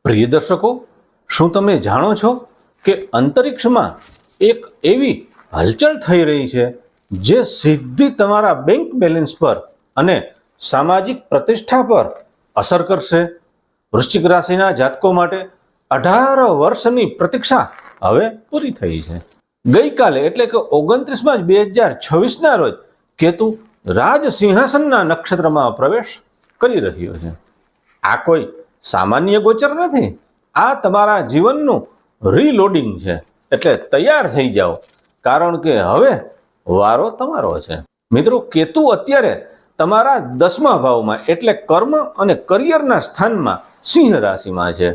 પ્રિય દર્શકો, શું તમે જાણો છો કે અંતરિક્ષમાં એક એવી હલચલ થઈ રહી છે જે સીધી તમારા બેંક બેલેન્સ પર અને સામાજિક પ્રતિષ્ઠા પર અસર કરશે? વૃશ્ચિક રાશિના જાતકો માટે 18 વર્ષની પ્રતીક્ષા હવે પૂરી થઈ છે. ગઈકાલે એટલે કે 29 માર્ચ 2026ના રોજ કેતુ રાજ સિંહાસનના નક્ષત્રમાં પ્રવેશ કરી રહ્યો છે. આ કોઈ સામાન્ય ગોચર નથી, આ તમારા જીવનનું રીલોડિંગ છે. એટલે તૈયાર થઈ જાઓ, કારણ કે હવે વારો તમારો છે. મિત્રો, કેતુ અત્યારે તમારા 10મા ભાવમાં એટલે કર્મ અને કરિયરના સ્થાનમાં સિંહ રાશિમાં છે,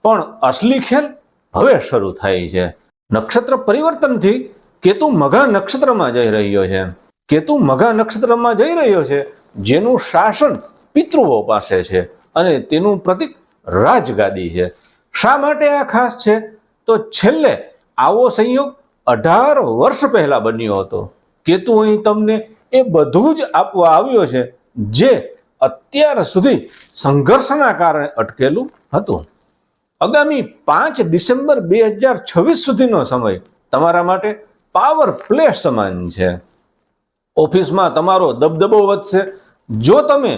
પણ અસલી ખેલ હવે શરૂ થાય છે. નક્ષત્ર પરિવર્તનથી કેતુ મઘા નક્ષત્રમાં જઈ રહ્યો છે. કેતુ મઘા નક્ષત્રમાં જઈ રહ્યો છે, જેનું શાસન પિતૃઓ પાસે છે અને તેનું પ્રતીક રાજગાદી છે. શા માટે આ ખાસ છે? તો છેલ્લે આવો સંયોગ 18 વર્ષ પહેલા બન્યો હતો. કેતુ અહીં તમને એ બધું જ આપવા આવ્યો છે જે અત્યાર સુધી સંઘર્ષના કારણે અટકેલું હતું. આગામી 5 ડિસેમ્બર 2026 સુધીનો સમય તમારા માટે પાવર પ્લે સમાન છે. ઓફિસમાં તમારો દબદબો વધશે. જો તમે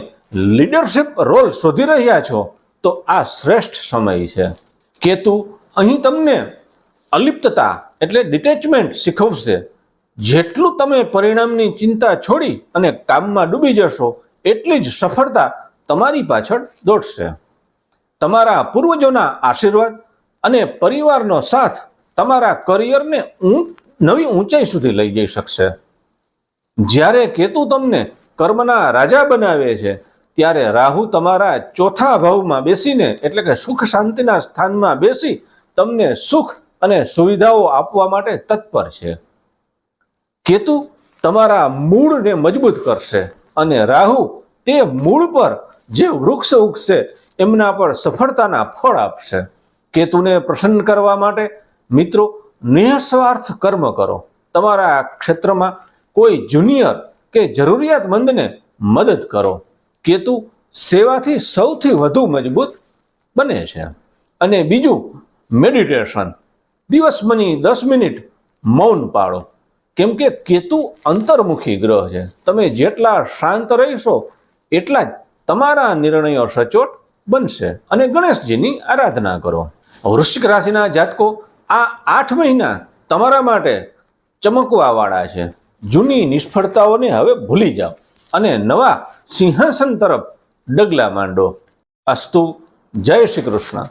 લીડરશિપ રોલ શોધી રહ્યા છો તો આ શ્રેષ્ઠ સમય છે. કેતુ અહીં તમને અલિપ્તતા એટલે ડિટેચમેન્ટ શીખવશે. જેટલું તમે પરિણામની ચિંતા છોડી અને કામમાં ડૂબી જશો, એટલી જ સફળતા તમારી પાછળ દોડશે. તમારા પૂર્વજોના આશીર્વાદ અને પરિવારનો સાથ તમારા કરિયરને નવી ઊંચાઈ સુધી લઈ જઈ શકશે. જ્યારે કેતુ તમને કર્મના રાજા બનાવે છે, ત્યારે રાહુ તમારા 4થા ભાવમાં બેસીને એટલે કે સુખ શાંતિના સ્થાનમાં બેસી તમને સુખ અને સુવિધાઓ આપવા માટે તત્પર છે. કેતુ તમારા મૂળને મજબૂત કરશે અને રાહુ તે મૂળ પર જે વૃક્ષ ઉગશે એમના પર સફળતાના ફળ આપશે. કેતુને પ્રસન્ન કરવા માટે મિત્રો નિઃસ્વાર્થ કર્મ કરો. તમારા ક્ષેત્રમાં કોઈ જુનિયર કે જરૂરિયાતમંદને મદદ કરો. કેતુ સેવાથી સૌથી વધુ મજબૂત બને છે. અને બીજું, મેડિટેશન. દિવસમાંની 10 મિનિટ મૌન પાળો, કેમ કે કેતુ અંતર્મુખી ગ્રહ છે. તમે જેટલા શાંત રહીશો એટલા જ તમારા નિર્ણયો સચોટ બનશે. અને ગણેશજીની આરાધના કરો. વૃશ્ચિક રાશિના જાતકો, આ 8 મહિના તમારા માટે ચમકવાવાળા છે. જૂની નિષ્ફળતાઓને હવે ભૂલી જાઓ અને નવા સિંહાસન તરફ ડગલા માંડો. અસ્તુ. જય શ્રી કૃષ્ણ.